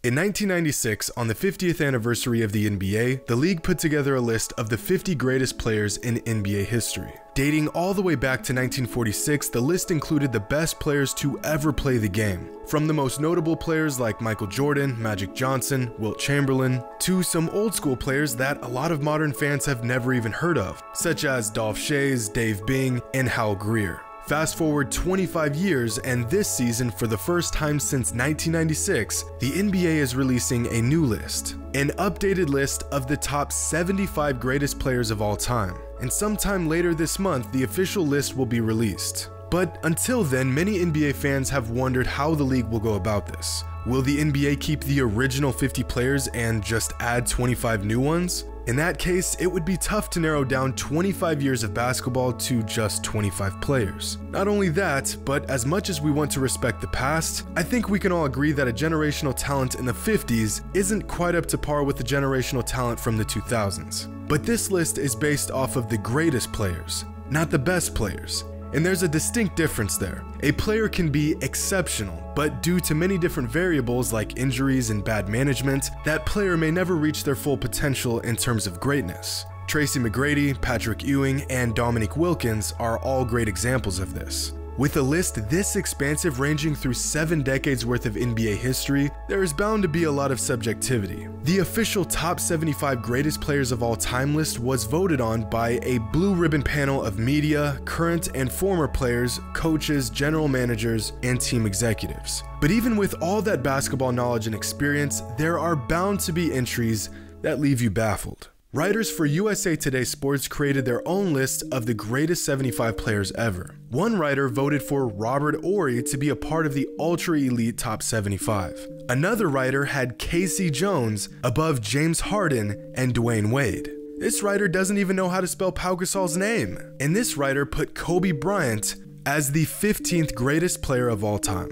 In 1996, on the 50th anniversary of the NBA, the league put together a list of the 50 greatest players in NBA history. Dating all the way back to 1946, the list included the best players to ever play the game. From the most notable players like Michael Jordan, Magic Johnson, Wilt Chamberlain, to some old school players that a lot of modern fans have never even heard of, such as Dolph Schayes, Dave Bing, and Hal Greer. Fast forward 25 years, and this season, for the first time since 1996, the NBA is releasing a new list. An updated list of the top 75 greatest players of all time. And sometime later this month, the official list will be released. But until then, many NBA fans have wondered how the league will go about this. Will the NBA keep the original 50 players and just add 25 new ones? In that case, it would be tough to narrow down 25 years of basketball to just 25 players. Not only that, but as much as we want to respect the past, I think we can all agree that a generational talent in the 50s isn't quite up to par with the generational talent from the 2000s. But this list is based off of the greatest players, not the best players. And there's a distinct difference there. A player can be exceptional, but due to many different variables like injuries and bad management, that player may never reach their full potential in terms of greatness. Tracy McGrady, Patrick Ewing, and Dominique Wilkins are all great examples of this. With a list this expansive ranging through 7 decades worth of NBA history, there is bound to be a lot of subjectivity. The official top 75 greatest players of all time list was voted on by a blue ribbon panel of media, current and former players, coaches, general managers, and team executives. But even with all that basketball knowledge and experience, there are bound to be entries that leave you baffled. Writers for USA Today Sports created their own list of the greatest 75 players ever. One writer voted for Robert Horry to be a part of the ultra-elite top 75. Another writer had Casey Jones above James Harden and Dwayne Wade. This writer doesn't even know how to spell Pau Gasol's name. And this writer put Kobe Bryant as the 15th greatest player of all time.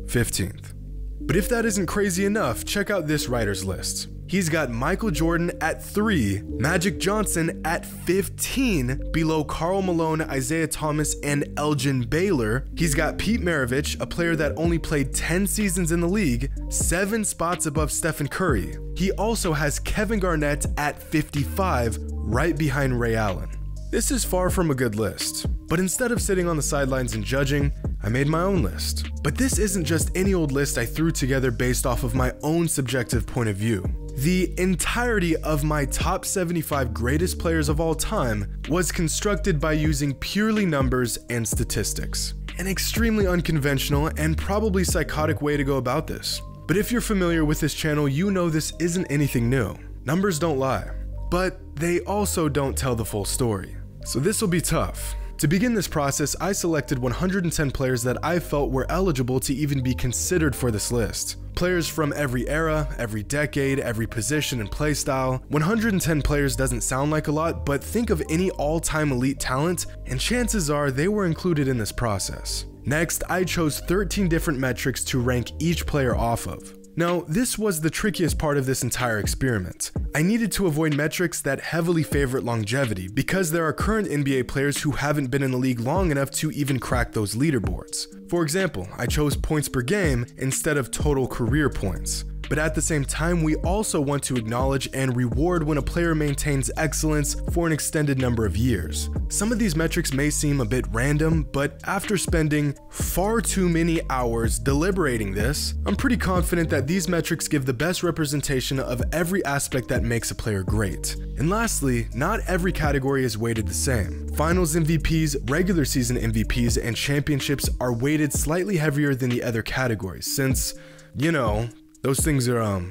15th. But if that isn't crazy enough, check out this writer's list. He's got Michael Jordan at 3, Magic Johnson at 15, below Karl Malone, Isaiah Thomas, and Elgin Baylor. He's got Pete Maravich, a player that only played 10 seasons in the league, 7 spots above Stephen Curry. He also has Kevin Garnett at 55, right behind Ray Allen. This is far from a good list, but instead of sitting on the sidelines and judging, I made my own list. But this isn't just any old list I threw together based off of my own subjective point of view. The entirety of my top 75 greatest players of all time was constructed by using purely numbers and statistics. An extremely unconventional and probably psychotic way to go about this. But if you're familiar with this channel, you know this isn't anything new. Numbers don't lie, but they also don't tell the full story. So this will be tough. To begin this process, I selected 110 players that I felt were eligible to even be considered for this list. Players from every era, every decade, every position and play style. 110 players doesn't sound like a lot, but think of any all-time elite talent, and chances are they were included in this process. Next, I chose 13 different metrics to rank each player off of. Now, this was the trickiest part of this entire experiment. I needed to avoid metrics that heavily favorite longevity because there are current NBA players who haven't been in the league long enough to even crack those leaderboards. For example, I chose points per game instead of total career points. But at the same time, we also want to acknowledge and reward when a player maintains excellence for an extended number of years. Some of these metrics may seem a bit random, but after spending far too many hours deliberating this, I'm pretty confident that these metrics give the best representation of every aspect that makes a player great. And lastly, not every category is weighted the same. Finals MVPs, regular season MVPs, and championships are weighted slightly heavier than the other categories since, you know, those things are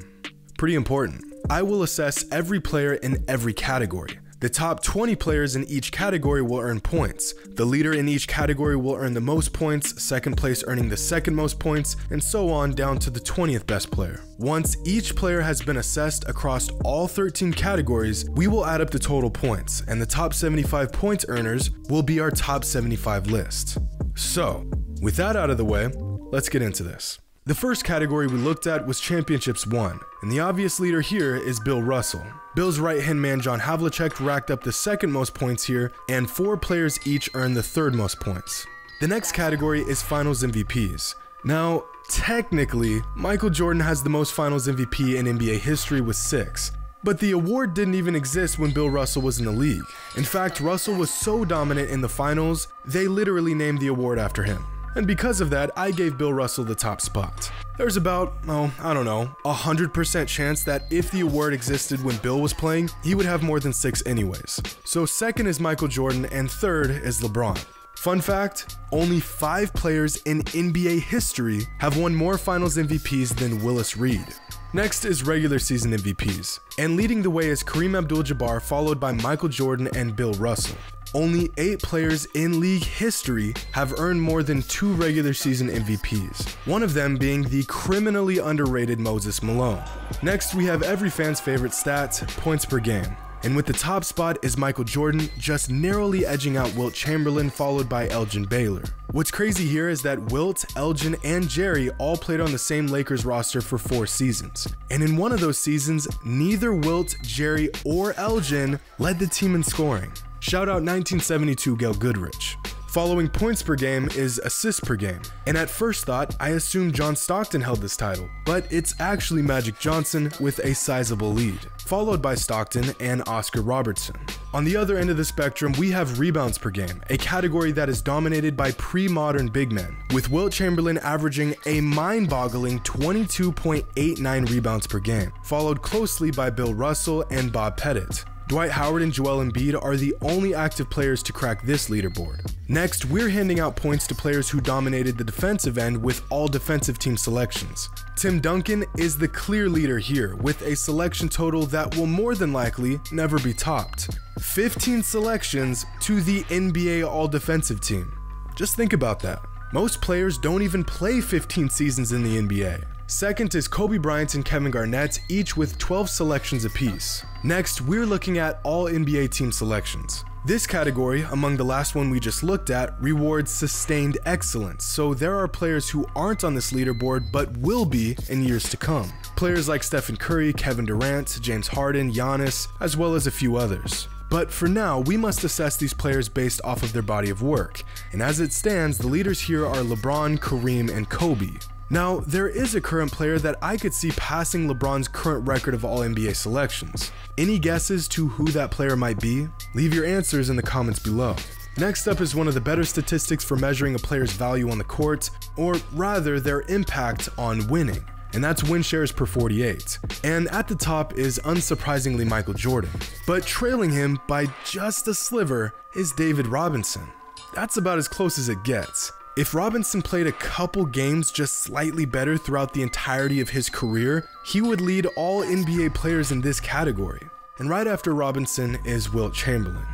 pretty important. I will assess every player in every category. The top 20 players in each category will earn points. The leader in each category will earn the most points, second place earning the second most points, and so on down to the 20th best player. Once each player has been assessed across all 13 categories, we will add up the total points, and the top 75 points earners will be our top 75 list. So, with that out of the way, let's get into this. The first category we looked at was championships won, and the obvious leader here is Bill Russell. Bill's right-hand man John Havlicek racked up the second most points here, and 4 players each earned the third most points. The next category is finals MVPs. Now, technically, Michael Jordan has the most finals MVP in NBA history with 6. But the award didn't even exist when Bill Russell was in the league. In fact, Russell was so dominant in the finals, they literally named the award after him. And because of that, I gave Bill Russell the top spot. There's about, I don't know, 100% chance that if the award existed when Bill was playing, he would have more than 6 anyways. So second is Michael Jordan and third is LeBron. Fun fact, only 5 players in NBA history have won more finals MVPs than Willis Reed. Next is regular season MVPs, and leading the way is Kareem Abdul-Jabbar, followed by Michael Jordan and Bill Russell. Only 8 players in league history have earned more than 2 regular season MVPs, one of them being the criminally underrated Moses Malone. Next, we have every fan's favorite stat, points per game. And with the top spot is Michael Jordan, just narrowly edging out Wilt Chamberlain, followed by Elgin Baylor. What's crazy here is that Wilt, Elgin, and Jerry all played on the same Lakers roster for 4 seasons. And in one of those seasons, neither Wilt, Jerry, or Elgin led the team in scoring. Shout out 1972 Gail Goodrich. Following points per game is assists per game, and at first thought, I assumed John Stockton held this title, but it's actually Magic Johnson with a sizable lead, followed by Stockton and Oscar Robertson. On the other end of the spectrum, we have rebounds per game, a category that is dominated by pre-modern big men, with Wilt Chamberlain averaging a mind-boggling 22.89 rebounds per game, followed closely by Bill Russell and Bob Pettit. Dwight Howard and Joel Embiid are the only active players to crack this leaderboard. Next, we're handing out points to players who dominated the defensive end with all defensive team selections. Tim Duncan is the clear leader here with a selection total that will more than likely never be topped. 15 selections to the NBA all-defensive team. Just think about that. Most players don't even play 15 seasons in the NBA. Second is Kobe Bryant and Kevin Garnett, each with 12 selections apiece. Next, we're looking at all NBA team selections. This category, among the last one we just looked at, rewards sustained excellence, so there are players who aren't on this leaderboard but will be in years to come. Players like Stephen Curry, Kevin Durant, James Harden, Giannis, as well as a few others. But for now, we must assess these players based off of their body of work, and as it stands, the leaders here are LeBron, Kareem, and Kobe. Now, there is a current player that I could see passing LeBron's current record of all NBA selections. Any guesses to who that player might be? Leave your answers in the comments below. Next up is one of the better statistics for measuring a player's value on the court, or rather their impact on winning, and that's win shares per 48. And at the top is unsurprisingly Michael Jordan, but trailing him by just a sliver is David Robinson. That's about as close as it gets. If Robinson played a couple games just slightly better throughout the entirety of his career, he would lead all NBA players in this category. And right after Robinson is Wilt Chamberlain.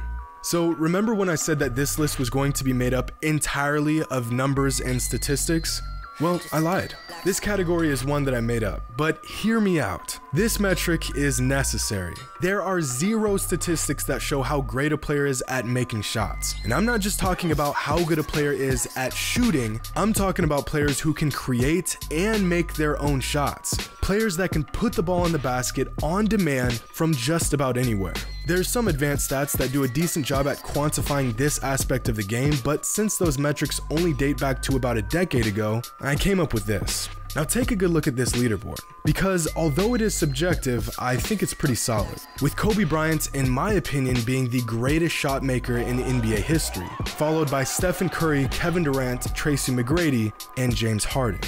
So remember when I said that this list was going to be made up entirely of numbers and statistics? Well, I lied. This category is one that I made up, but hear me out. This metric is necessary. There are 0 statistics that show how great a player is at making shots. And I'm not just talking about how good a player is at shooting, I'm talking about players who can create and make their own shots. Players that can put the ball in the basket on demand from just about anywhere. There's some advanced stats that do a decent job at quantifying this aspect of the game, but since those metrics only date back to about a decade ago, I came up with this. Now take a good look at this leaderboard, because although it is subjective, I think it's pretty solid, with Kobe Bryant, in my opinion, being the greatest shot maker in NBA history, followed by Stephen Curry, Kevin Durant, Tracy McGrady, and James Harden.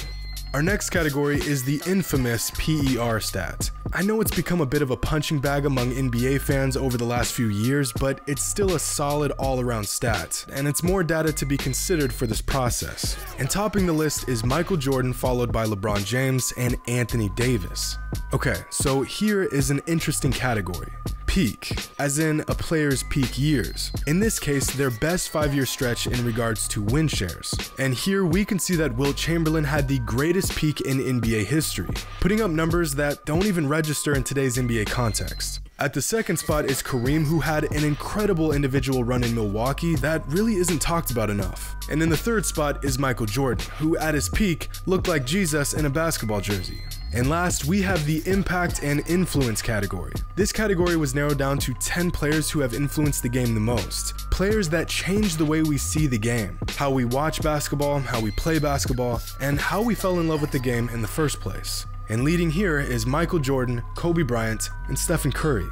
Our next category is the infamous PER stat. I know it's become a bit of a punching bag among NBA fans over the last few years, but it's still a solid all-around stat, and it's more data to be considered for this process. And topping the list is Michael Jordan, followed by LeBron James and Anthony Davis. Okay, so here is an interesting category. Peak, as in a player's peak years. In this case, their best 5-year stretch in regards to win shares. And here we can see that Wilt Chamberlain had the greatest peak in NBA history, putting up numbers that don't even register in today's NBA context. At the second spot is Kareem, who had an incredible individual run in Milwaukee that really isn't talked about enough. And in the third spot is Michael Jordan, who at his peak looked like Jesus in a basketball jersey. And last, we have the impact and influence category. This category was narrowed down to 10 players who have influenced the game the most. players that changed the way we see the game, how we watch basketball, how we play basketball, and how we fell in love with the game in the first place. And leading here is Michael Jordan, Kobe Bryant, and Stephen Curry.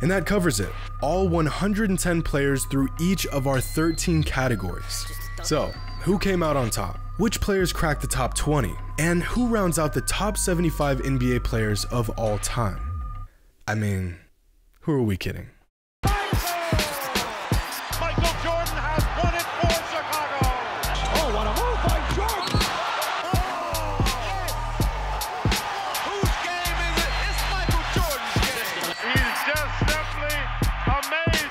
And that covers it, all 110 players through each of our 13 categories. So, who came out on top? Which players cracked the top 20? And who rounds out the top 75 NBA players of all time? I mean, who are we kidding? Michael Jordan has won it for Chicago. Oh, what a move by Jordan. Oh, whose game is it? It's Michael Jordan's game. He's just simply amazing.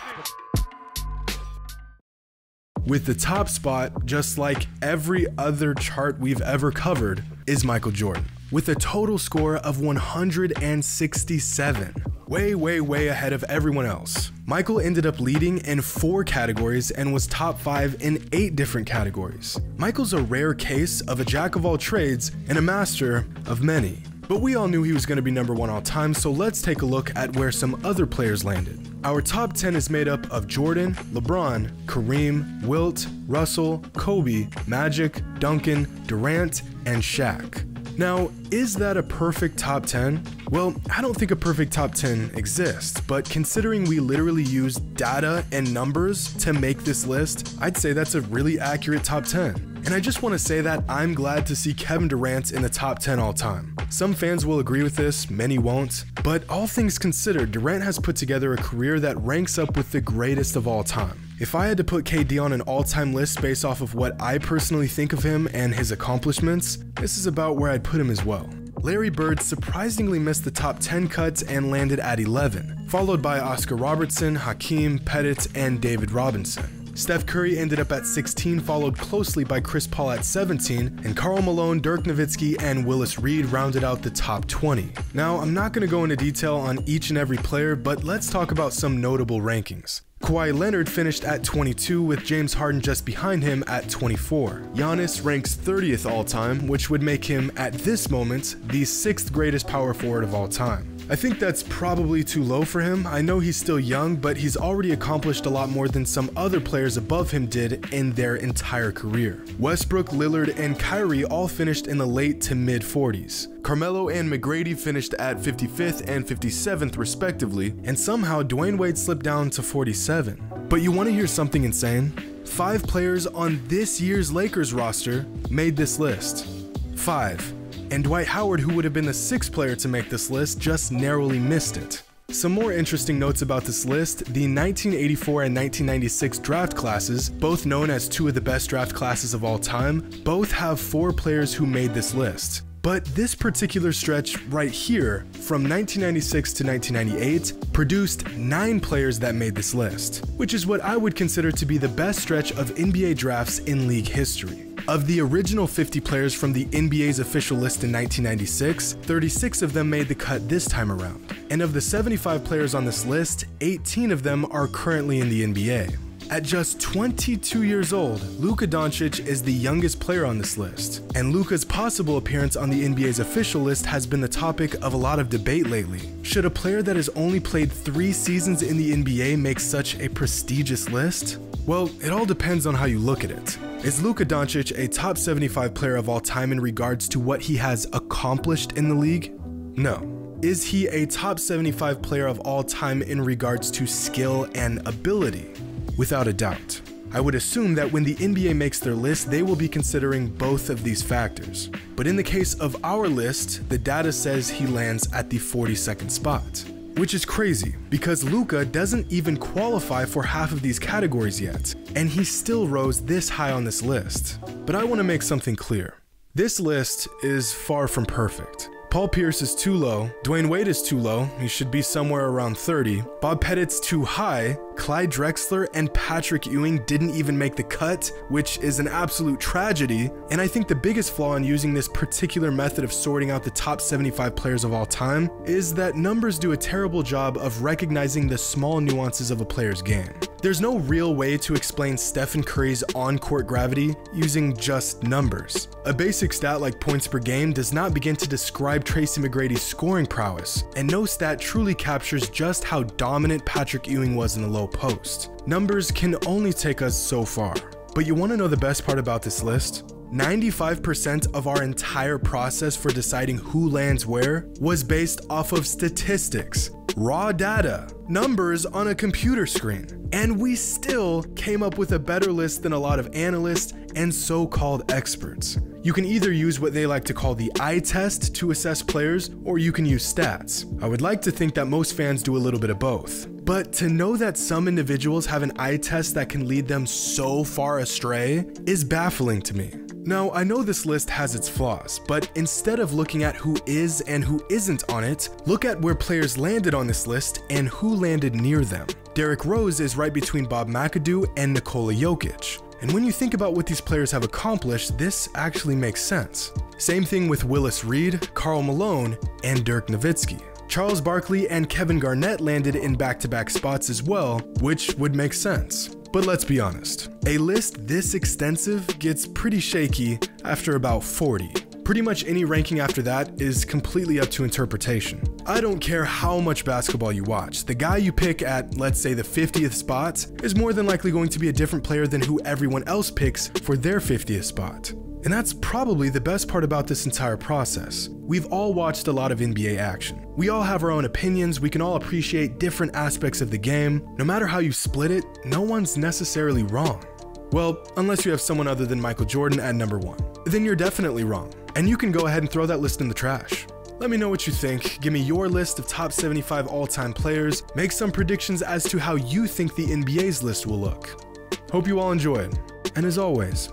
With the top spot, just like every other chart we've ever covered, is Michael Jordan, with a total score of 167. Way ahead of everyone else. Michael ended up leading in 4 categories and was top 5 in 8 different categories. Michael's a rare case of a jack of all trades and a master of many. But we all knew he was going to be number 1 all time, so let's take a look at where some other players landed. Our top 10 is made up of Jordan, LeBron, Kareem, Wilt, Russell, Kobe, Magic, Duncan, Durant, and Shaq. Now, is that a perfect top 10? Well, I don't think a perfect top 10 exists, but considering we literally use data and numbers to make this list, I'd say that's a really accurate top 10. And I just want to say that I'm glad to see Kevin Durant in the top 10 all time. Some fans will agree with this, many won't, but all things considered, Durant has put together a career that ranks up with the greatest of all time. If I had to put KD on an all-time list based off of what I personally think of him and his accomplishments, this is about where I'd put him as well. Larry Bird surprisingly missed the top 10 cuts and landed at 11, followed by Oscar Robertson, Hakeem, Pettit, and David Robinson. Steph Curry ended up at 16, followed closely by Chris Paul at 17, and Karl Malone, Dirk Nowitzki, and Willis Reed rounded out the top 20. Now, I'm not going to go into detail on each and every player, but let's talk about some notable rankings. Kawhi Leonard finished at 22 with James Harden just behind him at 24. Giannis ranks 30th all time, which would make him, at this moment, the 6th greatest power forward of all time. I think that's probably too low for him. I know he's still young, but he's already accomplished a lot more than some other players above him did in their entire career. Westbrook, Lillard, and Kyrie all finished in the late to mid 40s. Carmelo and McGrady finished at 55th and 57th respectively, and somehow Dwayne Wade slipped down to 47. But you want to hear something insane? 5 players on this year's Lakers roster made this list. 5. And Dwight Howard, who would have been the 6th player to make this list, just narrowly missed it. Some more interesting notes about this list: the 1984 and 1996 draft classes, both known as 2 of the best draft classes of all time, both have 4 players who made this list. But this particular stretch right here, from 1996 to 1998, produced 9 players that made this list, which is what I would consider to be the best stretch of NBA drafts in league history. Of the original 50 players from the NBA's official list in 1996, 36 of them made the cut this time around. And of the 75 players on this list, 18 of them are currently in the NBA. At just 22 years old, Luka Doncic is the youngest player on this list, and Luka's possible appearance on the NBA's official list has been the topic of a lot of debate lately. Should a player that has only played 3 seasons in the NBA make such a prestigious list? Well, it all depends on how you look at it. Is Luka Doncic a top 75 player of all time in regards to what he has accomplished in the league? No. Is he a top 75 player of all time in regards to skill and ability? Without a doubt. I would assume that when the NBA makes their list, they will be considering both of these factors. But in the case of our list, the data says he lands at the 42nd spot. Which is crazy, because Luka doesn't even qualify for half of these categories yet, and he still rose this high on this list. But I want to make something clear. This list is far from perfect. Paul Pierce is too low, Dwayne Wade is too low, he should be somewhere around 30, Bob Pettit's too high, Clyde Drexler and Patrick Ewing didn't even make the cut, which is an absolute tragedy, and I think the biggest flaw in using this particular method of sorting out the top 75 players of all time is that numbers do a terrible job of recognizing the small nuances of a player's game. There's no real way to explain Stephen Curry's on-court gravity using just numbers. A basic stat like points per game does not begin to describe Tracy McGrady's scoring prowess, and no stat truly captures just how dominant Patrick Ewing was in the low low post. Numbers can only take us so far. But you want to know the best part about this list? 95% of our entire process for deciding who lands where was based off of statistics, raw data, numbers on a computer screen. And we still came up with a better list than a lot of analysts and so-called experts. You can either use what they like to call the eye test to assess players, or you can use stats. I would like to think that most fans do a little bit of both. But to know that some individuals have an eye test that can lead them so far astray is baffling to me. Now, I know this list has its flaws, but instead of looking at who is and who isn't on it, look at where players landed on this list and who landed near them. Derrick Rose is right between Bob McAdoo and Nikola Jokic. And when you think about what these players have accomplished, this actually makes sense. Same thing with Willis Reed, Karl Malone, and Dirk Nowitzki. Charles Barkley and Kevin Garnett landed in back-to-back spots as well, which would make sense. But let's be honest, a list this extensive gets pretty shaky after about 40. Pretty much any ranking after that is completely up to interpretation. I don't care how much basketball you watch, the guy you pick at, let's say, the 50th spot is more than likely going to be a different player than who everyone else picks for their 50th spot. And that's probably the best part about this entire process. We've all watched a lot of NBA action. We all have our own opinions, we can all appreciate different aspects of the game. No matter how you split it, no one's necessarily wrong. Well, unless you have someone other than Michael Jordan at number 1. Then you're definitely wrong. And you can go ahead and throw that list in the trash. Let me know what you think, give me your list of top 75 all-time players, make some predictions as to how you think the NBA's list will look. Hope you all enjoyed, and as always,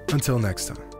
until next time.